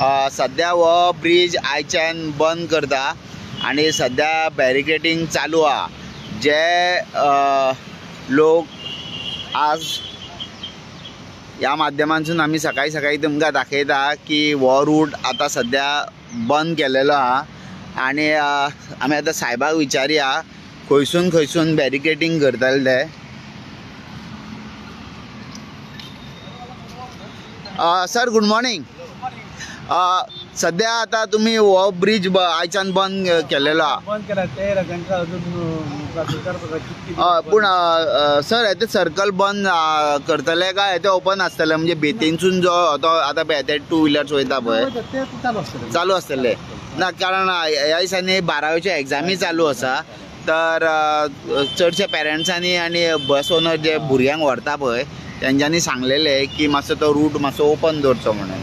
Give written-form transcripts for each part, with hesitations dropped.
सध्या हो ब्रिज आयच्यान बंद करता आणि सध्या बॅरिकेडिंग चालू हा। जे लोक आज या माध्यमांतून आम्ही सकाळी सकाळी तुमकां दाखयता की हो रूट आता सध्या बंद केलेलो हा आणि आम्ही आता साहेबाक विचारया खंयसून बॅरिकेडिंग करतले ते। Sir good morning. सध्या आता तुम्ही हो ब्रिज आयच्यान बंद केलेलो हा। बंद केला ते रकांचा पण सर येते सर्कल बंद करतले काय येते ओपन आसतले म्हणजे बेतीनसून जो तो आता ते 2 व्हीलर्स वयता पळय ते चालू आसतले ना, कारण ह्या दिसांनी 12वीचे एग्जामी चालू आसा तर चडशे पेरेंट्सांनी आणि बस ओनर जे भुरग्यांक व्हरता पळय तेंच्यांनी सांगलेले की मातसो तो रूट मातसो ओपन दवरचो म्हणून।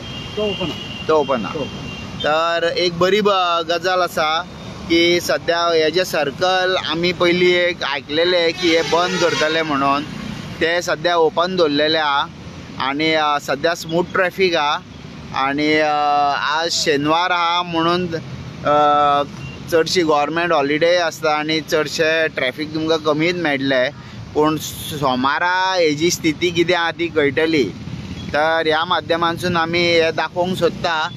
तो ओपन हा। तर एक बरी गजाल आसा की सध्या हे जे सर्कल आमी पयलीं एक आयकलेले की हे बंद करतले म्हणून ते सध्या ओपन दवरलेले हा आणि सध्या स्मूथ ट्रॅफिक हा आणि आज शेनवार हा म्हणून चडशी गव्हर्मेंट हॉलिडे आसता आणि चडशे ट्रॅफिक तुमकां कमीच मेळटले, पूण सोमारा हेजी स्थिती कितें आहा ती कळटली। तर ह्या माध्यमांतून आमी हे दाखोवंक सोदता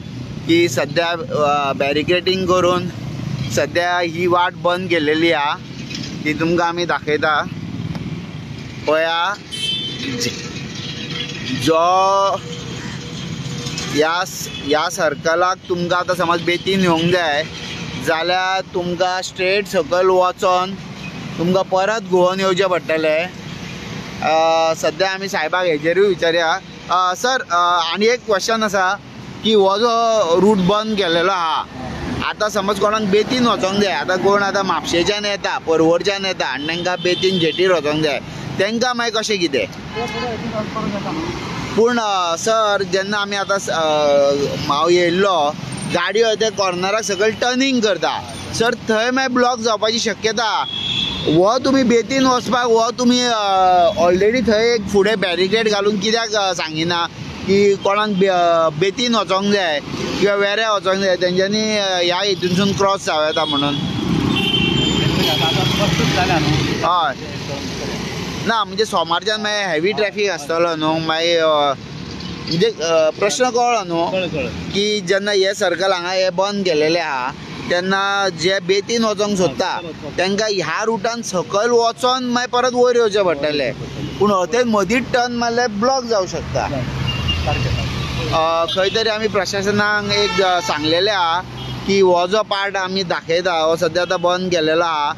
की सध्या बॅरिकेडिंग करून सध्या ही वाट बंद केलेली हा ती तुमकां आमी दाखयता। पळया जो ह्या सर्कलाक तुमकां आतां समज बेतीन येवंक जाय जाल्यार तुमकां स्ट्रेट सकयल वचोन तुमकां परत घुंवोन येवचें पडटलें। सध्या आमी साहेबाक हेजेरूय विचारया। सर आनी एक क्वेश्चन आसा की हो जो रूट बंद केलेलो आहा आता समज कोणाक बेतीन वचोंक जाय, आता कोण आता म्हापशेच्यान येता पर्वरच्यान येता आनी तांकां बेतीन जेटीर वचोंक जाय तांकां मागीर कशें कितें? पूण सर जेन्ना आमी आतां हांव येयल्लो गाडयो ते कॉर्नराक सकयल टर्निंग करता सर थंय मागीर ब्लॉक जावपाची शक्यता। हो तुमी बेतीन वचपाक हो तुमी ऑलरेडी थंय एक फुडें बॅरिकेड घालून कित्याक सांगिना की कोणाक बेतीन वचोंक जाय किंवा वेऱ्या वचोंक जाय तेंच्यांनी ह्या हितूनसून क्रॉस जावं येता म्हणून? हय ना, म्हणजे सोमारच्यान मागीर हेवी ट्रॅफिक आसतलो न्हू, मागीर म्हणजे प्रश्न कळ्ळो न्हू की जेन्ना हे सर्कल हांगा हे बंद केलेले आहा तेन्ना जे बेतीन वचोंक सोदता तांकां ह्या रुटान सकयल वचोन मागीर परत वयर येवचें पडटलें, पूण हथंय मदींच टर्न मारल्यार ब्लॉक जावं शकता। खंय तरी आमी प्रशासनाक एक सांगलेलें आहा की हो जो पार्ट आमी दाखयता हो सद्या आतां बंद केलेलो आहा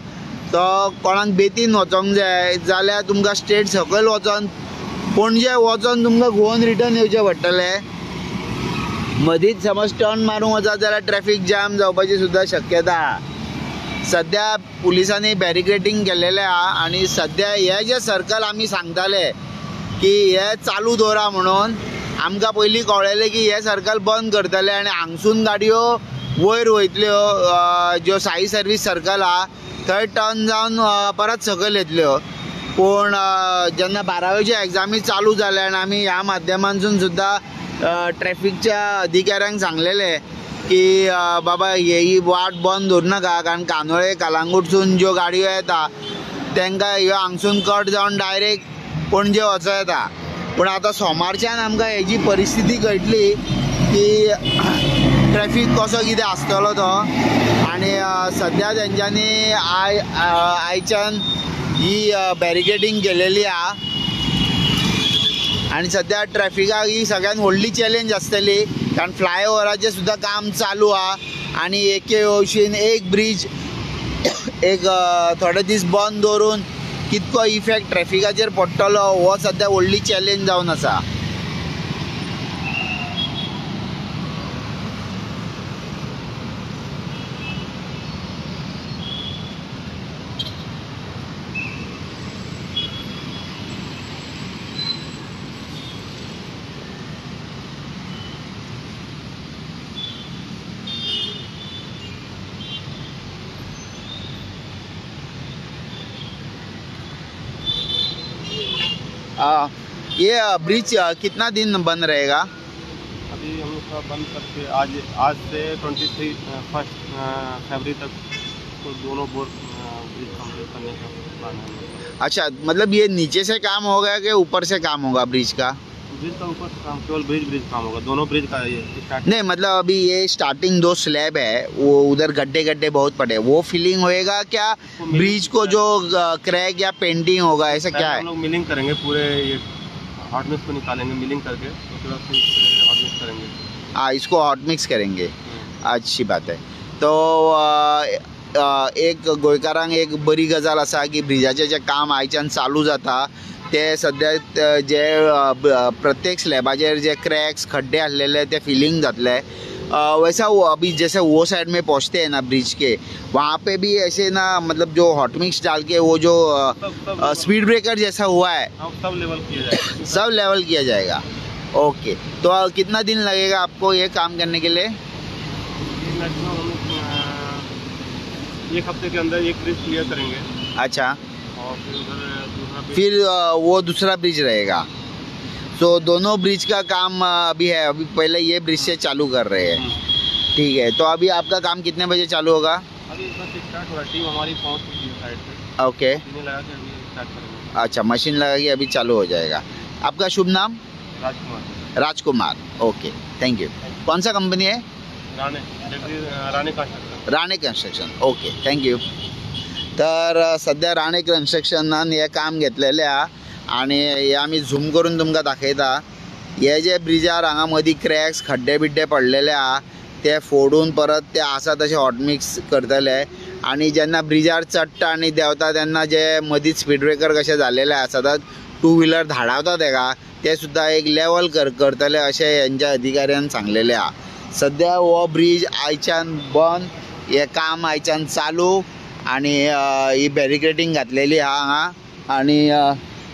तो कोणाक बेतीन वचोंक जाय जाल्यार तुमकां स्ट्रेट सकयल वचोन पणजे वचोन तुमकां घुंवोन रिटर्न येवचें पडटलें। मदींच समज टर्न मारूंक वचत जाल्यार ट्रॅफिक जॅम जावपाची सुद्दां शक्यता आहा। सध्या पुलिसांनी बॅरिकेडिंग केलेलें आहा आणि सध्या हे जे सर्कल आमी सांगताले की हे चालू दवरा म्हणून आमकां पयलीं कळलेलें की हे सर्कल बंद करतले आणि हांगसून गाडयो वयर वयतल्यो ज्यो साई सर्वीस सर्कल आहा थंय टर्न जावन परत सकयल येतल्यो, पूण जेन्ना 12वीचे एग्जामी चालू जाल्या आनी आमी ह्या माध्यमांतसून सुद्दां ट्रॅफिकच्या अधिकाऱ्यांक सांगलेले की बाबा ही वाट बंद दवरूं नाका, कारण कांदोळे कलंगूटसून ज्यो गाडयो येता तांकां ह्यो हांगसून कट जावन डायरेक्ट पणजे वचूं येता। पूण आतां सोमारच्यान आमकां हेजी परिस्थिती कळटली की ट्रॅफिक कसो कितें आसतलो तो, आनी सद्या तेंच्यांनी आयच्यान ही बॅरिकेडिंग केलेली आहा आणि सध्या ट्रॅफिकाक ही सगळ्यात व्हडली चॅलेंज आसतली, कारण फ्लायओव्हराचें सुद्दां काम चालू आहा आणि एके भशेन एक ब्रिज एक थोडे दीस बंद दवरून कितको इफेक्ट ट्रॅफिकाचेर पडटलो हो सध्या व्हडली चॅलेंज जावन आसा। ये ब्रिज कितना दिन बंद रहेगा? अभी हम लोग का बंद करके आज से 23 फर्स्ट फरवरी तक तो दोनों ब्रिज कंप्लीट करने का प्लान है। अच्छा, मतलब ये नीचे से काम होगा कि ऊपर से काम होगा ब्रिज का? ब्रिज का ऊपर काम, केवल ब्रिज काम होगा, दोनों ब्रिज का ये स्टार्ट नहीं, मतलब अभी ये स्टार्टिंग 2 स्लैब है, वो उधर गड्ढे गड्ढे बहुत पड़े, वो फिलिंग होएगा क्या? ब्रिज को जो क्रैक या पेंटिंग होगा, ऐसा क्या है? हम लोग मिलिंग करेंगे, पूरे ये हॉट मिक्स को निकालेंगे मिलिंग करके, उसके बाद फिर इसे हॉट मिक्स करेंगे। हाँ, इसको हॉट मिक्स करेंगे। अच्छी बात है। तो एक गोंयकारांक एक बरी गजाल आसा की ब्रिजाचें जें काम आयच्यान चालू जाता ते सद्या जे प्रत्येक स्लॅबाचेर जे क्रॅक्स खड्डे आसलेले ते फिलिंग जातले। वैसा वो अभी जैसे वो साइड में पहुंचते हैं ना ब्रिज के, वहाँ पे भी ऐसे ना, मतलब जो हॉट मिक्स डाल के वो जो स्पीड ब्रेकर जैसा हुआ है सब लेवल किया जाएगा। सब लेवल किया जाएगा। ओके, तो कितना दिन लगेगा आपको ये काम करने के लिए? मैक्सिमम एक हफ्ते के अंदर एक ब्रिज क्लियर करेंगे। अच्छा, और फिर उधर दूसरा फिर वो दूसरा ब्रिज रहेगा। तो दोनों ब्रिज का काम अभी है, अभी पहले ये ब्रिज से चालू कर रहे हैं। ठीक है, तो अभी आपका काम कितने बजे चालू होगा? अभी बस स्टार्ट हो रहा है, टीम हमारी पहुंच चुकी है साइड पे। ओके, मशीनें लगा के अभी स्टार्ट करेंगे। अच्छा, मशीन लगा के अभी चालू हो जाएगा। आपका शुभ नाम? Rajkumar. Rajkumar. Okay, thank you. कौन सा कंपनी है? Rane construction. Rane construction. Okay, thank you. तर सध्या राणे कन्स्ट्रक्शनान हे काम घेतलेलें आहा आनी हे आमी झूम करून तुमकां दाखयता। हे जे ब्रिजार हांगा मदीं क्रॅक्स खड्डे बिड्डे पडलेले आहा ते फोडून परत ते आसा तशें हॉट मिक्स करतले। आनी जेन्ना ब्रिजार चडटा आनी देंवता तेन्ना जे मदीं स्पीड ब्रेकर कशें जाल्लेले आसतात, टू व्हिलर धाडावता तेका, ते सुद्दां एक लेवल करतले अशें हेंच्या अधिकाऱ्यान सांगलेलें आहा। सध्या हो ब्रिज आयच्यान बंद, हे काम आयच्यान चालू आनी ही बॅरिकेडिंग घातलेली आहा हांगा। आनी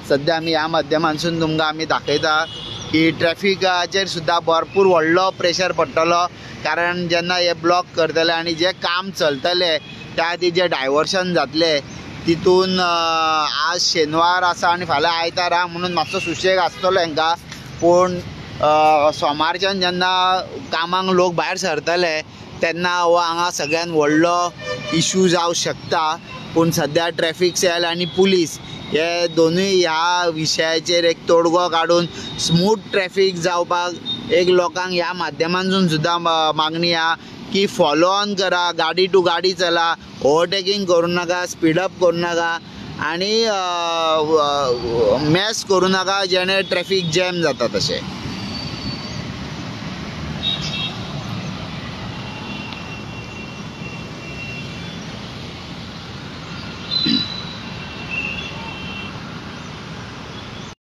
सध्या आमी ह्या माध्यमांतसून तुमकां आमी दाखयता की ट्रॅफिकाचेर सुद्दां भरपूर व्हडलो प्रेशर पडटलो, कारण जेन्ना हे ब्लॉक करतले आनी जे काम चलतले त्या खातीर जे डायवर्शन जातले तितून आज शेनवार आसा आनी फाल्यां आयतार आहा म्हणून मातसो सुशेग आसतलो हांकां। पूण सोमारच्यान जेन्ना कामांक लोक भायर सरतले तेन्ना हो हांगा सगळ्यान व्हडलो इशू जावं शकता। पूण सध्या ट्रॅफिक सेल आनी पुलीस हे दोनूय ह्या विशयाचेर एक तोडगो काडून स्मूथ ट्रॅफिक जावपाक एक लोकांक ह्या माध्यमांतसून सुद्दां मागणी आहा की फॉलो ऑन करा, गाडी टू गाडी चला, ओवरटेकिंग करूं नाका, स्पीड अप करूं नाका आनी मॅस करूं नाका जेणे ट्रॅफिक जॅम जाता तशें।